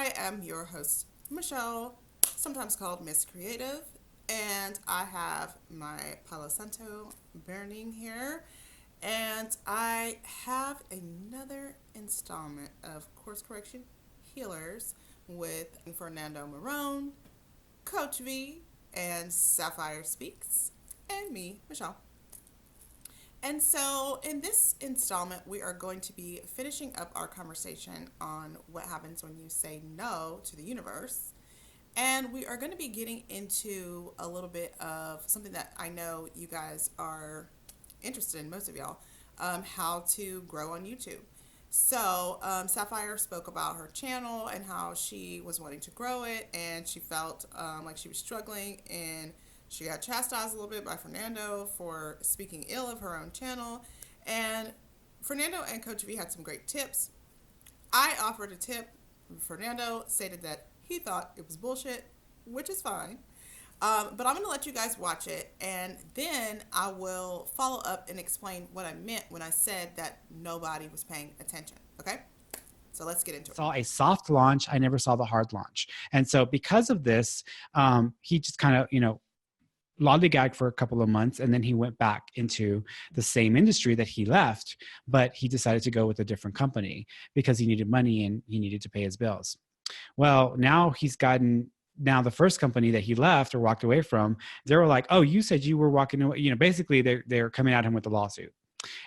I am your host, Michelle, sometimes called Miss Creative, and I have my Palo Santo burning here, and I have another installment of Course Correction Healers with Fernando Marone, Coach Vee, and Sapphire Speaks, and me, Michelle. And so, in this installment, we are going to be finishing up our conversation on what happens when you say no to the universe. And we are going to be getting into a little bit of something that I know you guys are interested in, most of y'all, how to grow on YouTube. So, Sapphire spoke about her channel and how she was wanting to grow it, and she felt like she was struggling, and she got chastised a little bit by Fernando for speaking ill of her own channel. And Fernando and Coach V had some great tips. I offered a tip. Fernando stated that he thought it was bullshit, which is fine. But I'm going to let you guys watch it, and then I will follow up and explain what I meant when I said that nobody was paying attention. Okay? So let's get into it. Saw a soft launch. I never saw the hard launch. And so because of this, he just kind of, lollygagged for a couple of months, and then he went back into the same industry that he left, but he decided to go with a different company because he needed money and he needed to pay his bills. Well, now the first company that he left or walked away from, they were like, oh, you said you were walking away. Basically they're coming at him with a lawsuit.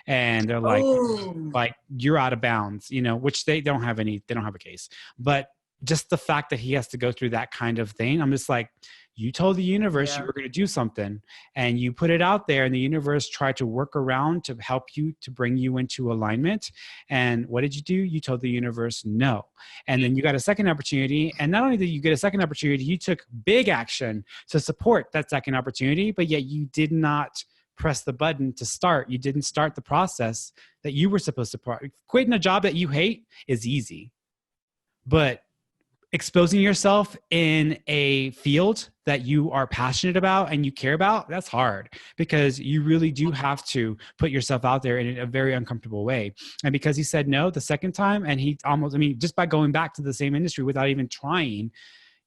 And they're like, you're out of bounds, which they don't have a case. But just the fact that he has to go through that kind of thing, I'm just like, you told the universe you were going to do something, and you put it out there, and the universe tried to work around to help you, to bring you into alignment. And what did you do? You told the universe no. And then you got a second opportunity. And not only did you get a second opportunity, you took big action to support that second opportunity, but yet you did not press the button to start. You didn't start the process that you were supposed to. Quitting a job that you hate is easy, but exposing yourself in a field that you are passionate about and you care about, that's hard, because you really do have to put yourself out there in a very uncomfortable way. And because he said no the second time, and he almost, just by going back to the same industry without even trying,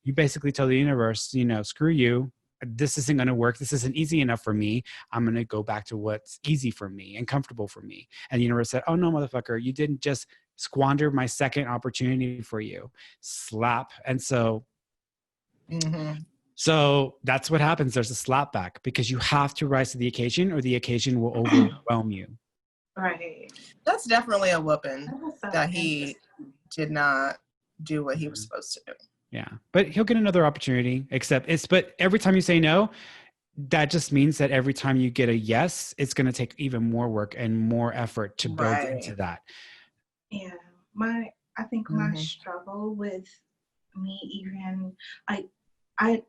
you basically tell the universe, screw you. This isn't going to work. This isn't easy enough for me. I'm going to go back to what's easy for me and comfortable for me. And the universe said, oh no, motherfucker, you didn't just squander my second opportunity for you. Slap. And so, so that's what happens. There's a slap back, because you have to rise to the occasion, or the occasion will overwhelm you. Right. That's definitely a whooping that he did not do what he was supposed to do. Yeah. But he'll get another opportunity, but every time you say no, that just means that every time you get a yes, it's going to take even more work and more effort to build into that. Yeah. I think my struggle with me even, I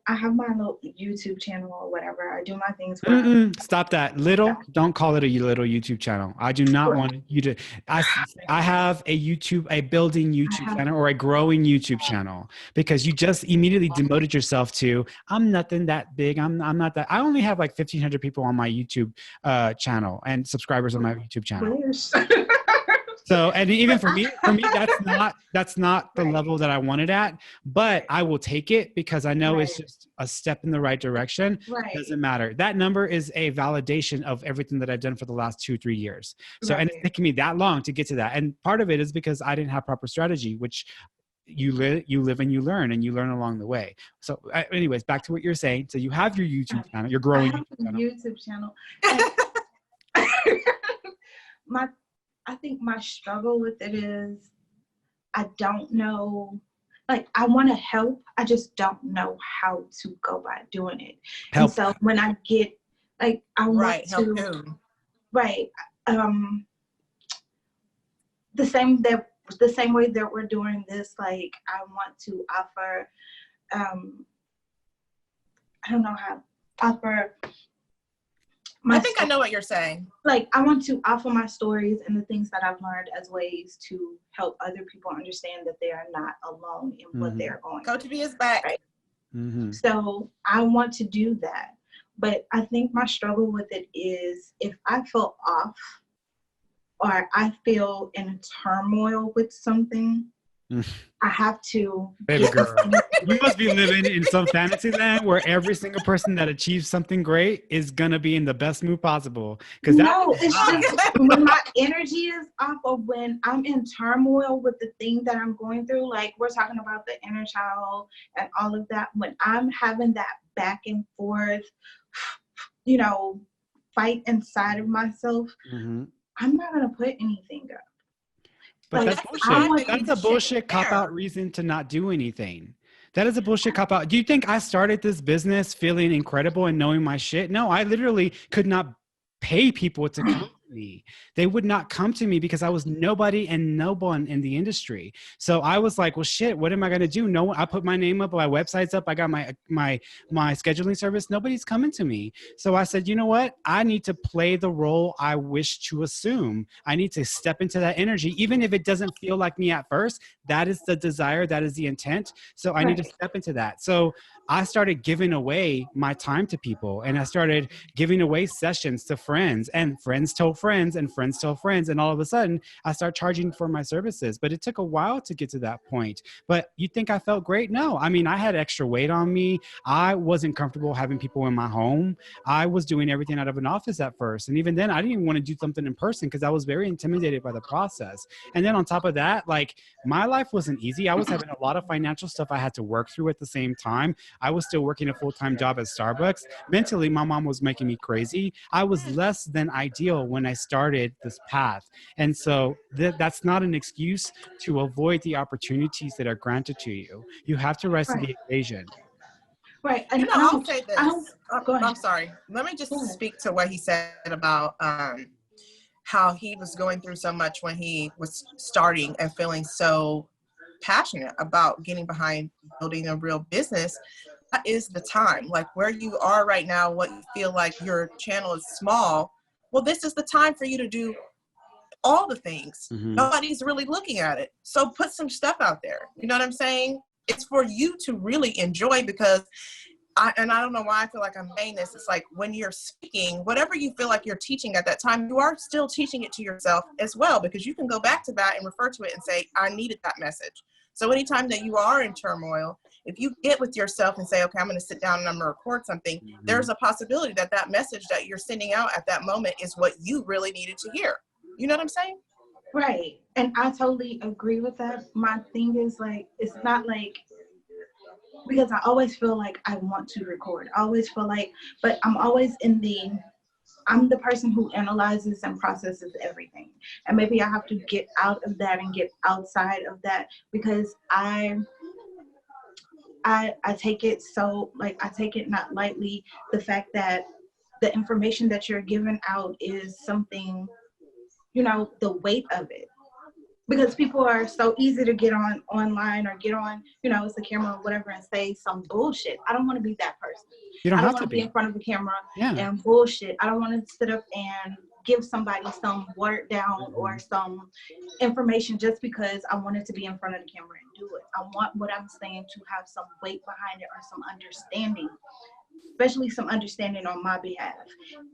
have my little YouTube channel or whatever. I do my things. Stop that. Don't call it a little YouTube channel. I do not want you to. I have a building YouTube channel or a growing YouTube channel, because you just immediately demoted yourself to, I'm nothing that big. I'm not that. I only have like 1,500 people on my YouTube channel and subscribers on my YouTube channel. So, and even for me, that's not the level that I wanted at, but I will take it because I know it's just a step in the right direction. It doesn't matter. That number is a validation of everything that I've done for the last 2-3 years. So, and it's taken me that long to get to that. And part of it is because I didn't have proper strategy, which you live and you learn along the way. So anyways, back to what you're saying. So you have your YouTube channel, you're growing YouTube channel. I think my struggle with it is I don't know, I want to help. I just don't know how to go by doing it. And so when I get, I want to, help. The same way that we're doing this, I want to offer, I think I know what you're saying. I want to offer my stories and the things that I've learned as ways to help other people understand that they are not alone in what they're going through. Coach Vee is back. Right? So I want to do that. But I think my struggle with it is if I feel off or I feel in turmoil with something, I have to Baby get this girl, energy. you must be living in some fantasy land where every single person that achieves something great is gonna be in the best mood possible. Because No, that's it's just when my energy is off, or when I'm in turmoil with the thing that I'm going through, like we're talking about the inner child and all of that. When I'm having that back and forth, you know, fight inside of myself, mm-hmm. I'm not gonna put anything up. But Like, that's That's the bullshit. time want that That's you a share. bullshit cop out reason to not do anything. That is a bullshit cop out. Do you think I started this business feeling incredible and knowing my shit? No, I literally could not pay people to come to me. They would not come to me because I was nobody and no one in the industry. So I was like, well, shit, what am I going to do? No one, I put my name up, my website's up. I got my scheduling service. Nobody's coming to me. So I said, you know what? I need to play the role I wish to assume. I need to step into that energy, even if it doesn't feel like me at first. That is the desire. That is the intent. So I need to step into that. So I started giving away my time to people, and I started giving away sessions to friends, and friends told friends, and friends told friends. And all of a sudden I start charging for my services. But it took a while to get to that point. But you think I felt great? No. I mean, I had extra weight on me. I wasn't comfortable having people in my home. I was doing everything out of an office at first. And even then I didn't even want to do something in person because I was very intimidated by the process. And then on top of that, like, my life wasn't easy. I was having a lot of financial stuff I had to work through at the same time. I was still working a full-time job at Starbucks. Mentally, my mom was making me crazy. I was less than ideal when I started this path. And so that's not an excuse to avoid the opportunities that are granted to you. You have to rise to the occasion. Right. And I'll say this. Go ahead. I'm sorry. Let me just speak to what he said about how he was going through so much when he was starting and feeling so passionate about getting behind building a real business. That is the time. Like where you are right now, what you feel like your channel is small. Well, this is the time for you to do all the things. Mm-hmm. Nobody's really looking at it. So put some stuff out there. You know what I'm saying? It's for you to really enjoy, because I don't know why I feel like I'm saying this. It's like when you're speaking, whatever you feel like you're teaching at that time, you are still teaching it to yourself as well, because you can go back to that and refer to it and say, I needed that message. So anytime that you are in turmoil, if you get with yourself and say, okay, I'm going to sit down and I'm going to record something, there's a possibility that that message that you're sending out at that moment is what you really needed to hear. You know what I'm saying? Right. And I totally agree with that. My thing is like, it's not like, because I always feel like I want to record. I always feel like, but I'm always I'm the person who analyzes and processes everything. And maybe I have to get out of that and get outside of that, because I take it so, like, I take it not lightly, the fact that the information that you're giving out is something, you know, the weight of it. Because people are so easy to get on online or get on, you know, it's a camera or whatever, and say some bullshit. I don't want to be that person. You don't I don't have want to to be in front of a camera Yeah. and bullshit. I don't want to sit up and give somebody some watered down or some information just because I wanted to be in front of the camera and do it. I want what I'm saying to have some weight behind it, or some understanding, especially some understanding on my behalf.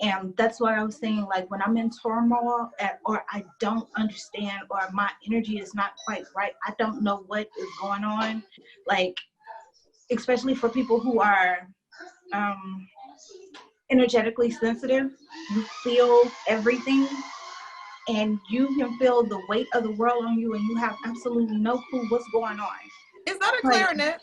And that's what I was saying, like when I'm in turmoil or I don't understand, or my energy is not quite right, I don't know what is going on, like especially for people who are energetically sensitive, you feel everything, and you can feel the weight of the world on you, and you have absolutely no clue what's going on. Is that a clarinet?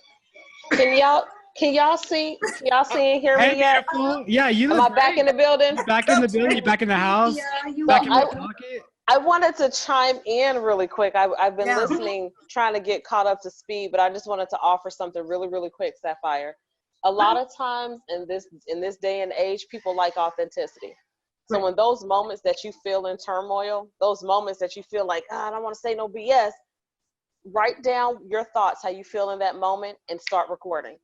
Can y'all see and hear Hey, me yet? beautiful. Yeah, you Am look I back great. in the building? You're back in the building. You're back in the house. Yeah, you Back in are. the pocket. I wanted to chime in really quick. I've been listening, trying to get caught up to speed, but I just wanted to offer something really, really quick, Sapphire. A lot of times in this day and age, people like authenticity. So when those moments that you feel in turmoil, those moments that you feel like, I don't want to say no BS, write down your thoughts, how you feel in that moment, and start recording.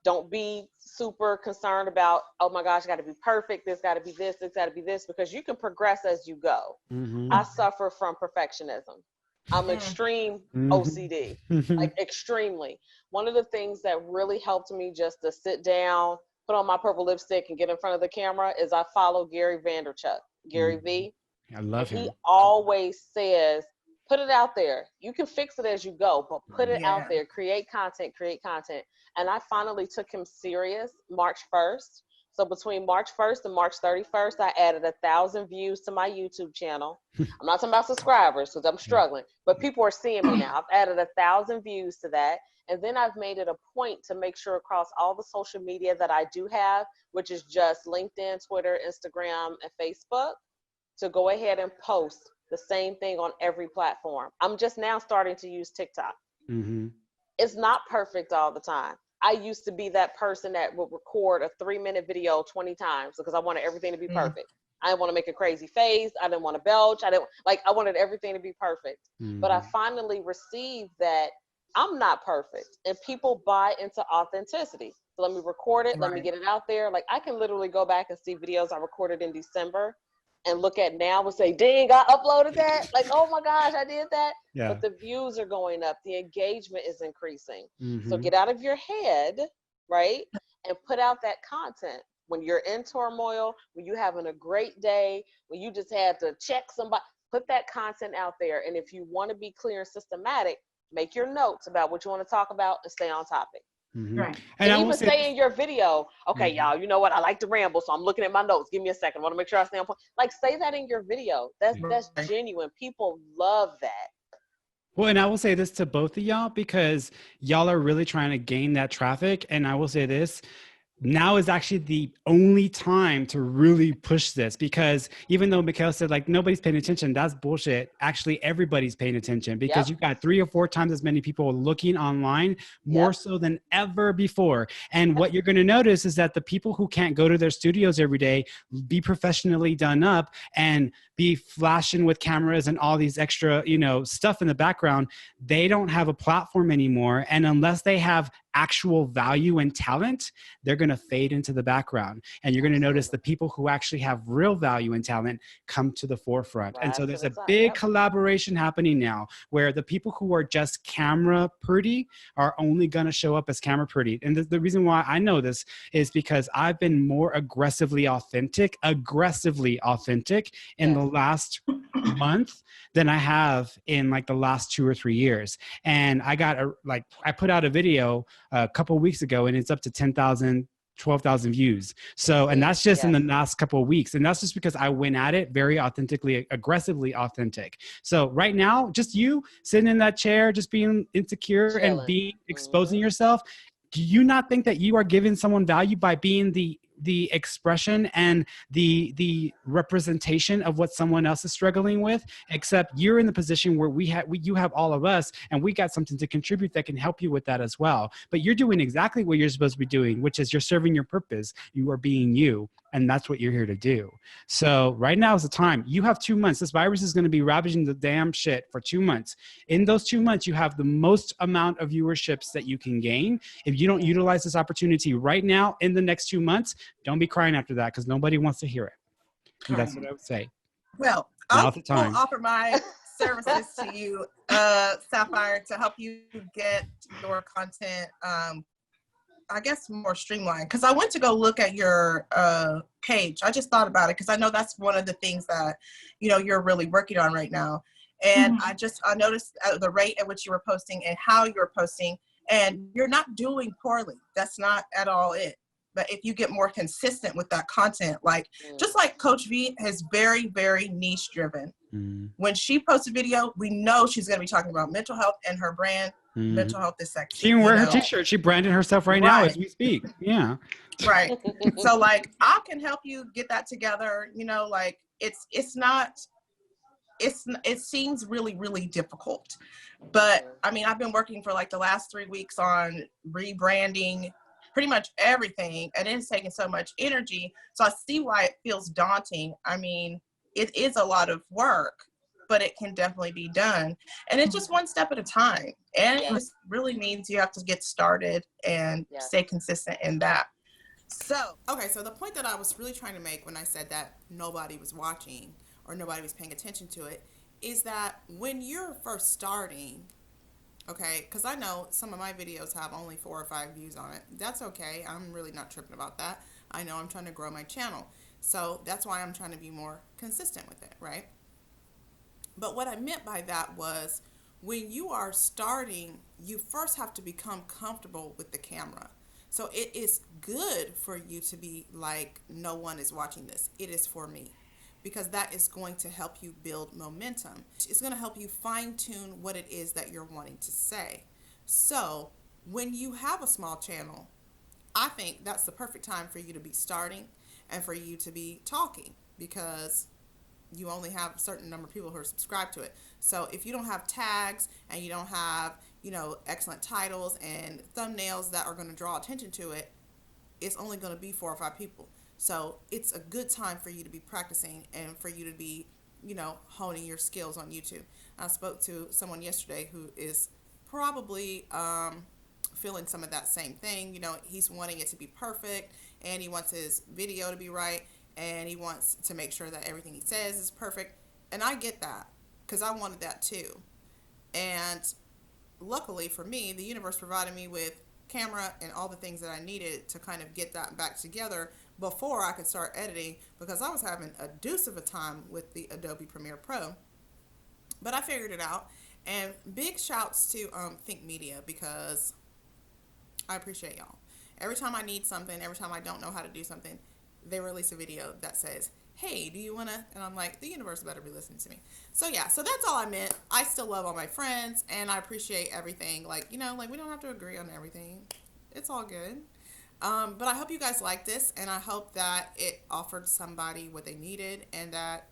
Don't be super concerned about, oh my gosh, got to be perfect. This got to be this got to be this, because you can progress as you go. Mm-hmm. I suffer from perfectionism. I'm extreme OCD, like extremely. One of the things that really helped me just to sit down, put on my purple lipstick and get in front of the camera is I follow Gary Vee. I love him. He always says, Put it out there. You can fix it as you go, but put it out Yeah. there. Create content. And I finally took him serious March 1st. So between March 1st and March 31st, I added 1,000 views to my YouTube channel. I'm not talking about subscribers because I'm struggling, but people are seeing me now. I've added 1,000 views to that. And then I've made it a point to make sure across all the social media that I do have, which is just LinkedIn, Twitter, Instagram, and Facebook, to go ahead and post the same thing on every platform. I'm just now starting to use TikTok. Mm-hmm. It's not perfect all the time. I used to be that person that would record a 3-minute video 20 times because I wanted everything to be perfect. I didn't want to make a crazy face. I didn't want to belch. I wanted everything to be perfect. Mm-hmm. But I finally received that I'm not perfect and people buy into authenticity. So let me record it. Let me get it out there. Like I can literally go back and see videos I recorded in December and look at now and say, dang, I uploaded that. Like, oh my gosh, I did that. Yeah. But the views are going up. The engagement is increasing. Mm-hmm. So get out of your head, right? And put out that content. When you're in turmoil, when you're having a great day, when you just had to check somebody, put that content out there. And if you want to be clear and systematic, make your notes about what you want to talk about and stay on topic. Mm-hmm. Right. And even say in your video, okay, y'all, you know what? I like to ramble, so I'm looking at my notes. Give me a second. I want to make sure I stay on point. Like, say that in your video. That's genuine. People love that. Well, and I will say this to both of y'all because y'all are really trying to gain that traffic. And I will say this. Now is actually the only time to really push this because even though Mikhail said like nobody's paying attention, that's bullshit. Actually, everybody's paying attention because you've got 3 or 4 times as many people looking online, more so than ever before. And what you're going to notice is that the people who can't go to their studios every day, be professionally done up and be flashing with cameras and all these extra, stuff in the background, they don't have a platform anymore. And unless they have actual value and talent, they're going to fade into the background. And you're going to notice the people who actually have real value and talent come to the forefront. And so there's a big collaboration happening now where the people who are just camera pretty are only going to show up as camera pretty. And the reason why I know this is because I've been more aggressively authentic in the last month than I have in like the last 2 or 3 years. And I put out a video a couple of weeks ago and it's up to 10,000, 12,000 views. So, and that's just in the last couple of weeks. And that's just because I went at it very authentically, aggressively authentic. So right now, just you sitting in that chair, just being insecure and exposing yourself. Do you not think that you are giving someone value by being the expression and the representation of what someone else is struggling with? Except you're in the position where you have all of us and we got something to contribute that can help you with that as well. But you're doing exactly what you're supposed to be doing, which is you're serving your purpose. You are being you. And that's what you're here to do. So right now is the time. You have 2 months. This virus is going to be ravaging the damn shit for 2 months. In those 2 months, you have the most amount of viewerships that you can gain. If you don't utilize this opportunity right now in the next 2 months, don't be crying after that because nobody wants to hear it. And that's what I would say. Well, I'll offer my services to you, Sapphire, to help you get your content I guess more streamlined, because I went to go look at your page. I just thought about it because I know that's one of the things that you're really working on right now. And I noticed the rate at which you were posting and how you were posting, and you're not doing poorly. That's not at all it. But if you get more consistent with that content, just like Coach Vee is very, very niche driven. When she posts a video, we know she's going to be talking about mental health and her brand. Mental health is sexy. She can wear her t-shirt. She branded herself right now as we speak. Yeah. Right. So I can help you get that together. It seems really, really difficult. But I mean, I've been working for the last 3 weeks on rebranding pretty much everything, and it's taken so much energy. So I see why it feels daunting. I mean, it is a lot of work, but it can definitely be done. And it's just one step at a time. And it just really means you have to get started and stay consistent in that. So the point that I was really trying to make when I said that nobody was watching or nobody was paying attention to it is that when you're first starting, okay, because I know some of my videos have only 4 or 5 views on it. That's okay. I'm really not tripping about that. I know I'm trying to grow my channel. So that's why I'm trying to be more consistent with it, right? But what I meant by that was when you are starting, you first have to become comfortable with the camera. So it is good for you to be like, no one is watching this. It is for me. Because that is going to help you build momentum. It's going to help you fine tune what it is that you're wanting to say. So when you have a small channel, I think that's the perfect time for you to be starting and for you to be talking, because you only have a certain number of people who are subscribed to it. So if you don't have tags and you don't have, excellent titles and thumbnails that are going to draw attention to it, it's only going to be 4 or 5 people. So it's a good time for you to be practicing and for you to be, honing your skills on YouTube. I spoke to someone yesterday who is probably feeling some of that same thing. He's wanting it to be perfect, and he wants his video to be right, and he wants to make sure that everything he says is perfect. And I get that, because I wanted that too. And luckily for me, the universe provided me with camera and all the things that I needed to kind of get that back together before I could start editing, because I was having a deuce of a time with the Adobe Premiere Pro. But I figured it out. And big shouts to Think Media, because I appreciate y'all. Every time I need something, every time I don't know how to do something, they release a video that says, hey, do you want to? And I'm like, the universe better be listening to me. So yeah, so that's all I meant. I still love all my friends, and I appreciate everything. Like, we don't have to agree on everything. It's all good. But I hope you guys like this, and I hope that it offered somebody what they needed, and that,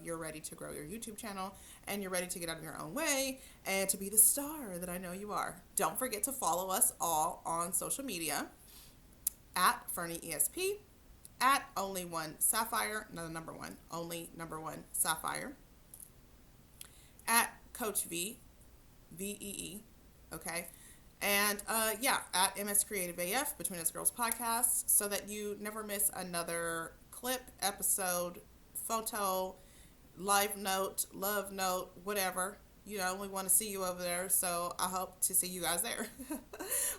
you're ready to grow your YouTube channel, and you're ready to get out of your own way and to be the star that I know you are. Don't forget to follow us all on social media at FernieESP, at Only One Sapphire, no, the number one, Only number one Sapphire, at Coach Vee, VEE, okay? And at MS Creative AF, Between Us Girls Podcast, so that you never miss another clip, episode, photo, live note, love note, whatever. We want to see you over there, so I hope to see you guys there.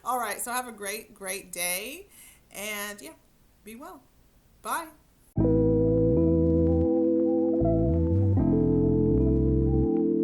All right, so have a great, great day, and be well. Bye.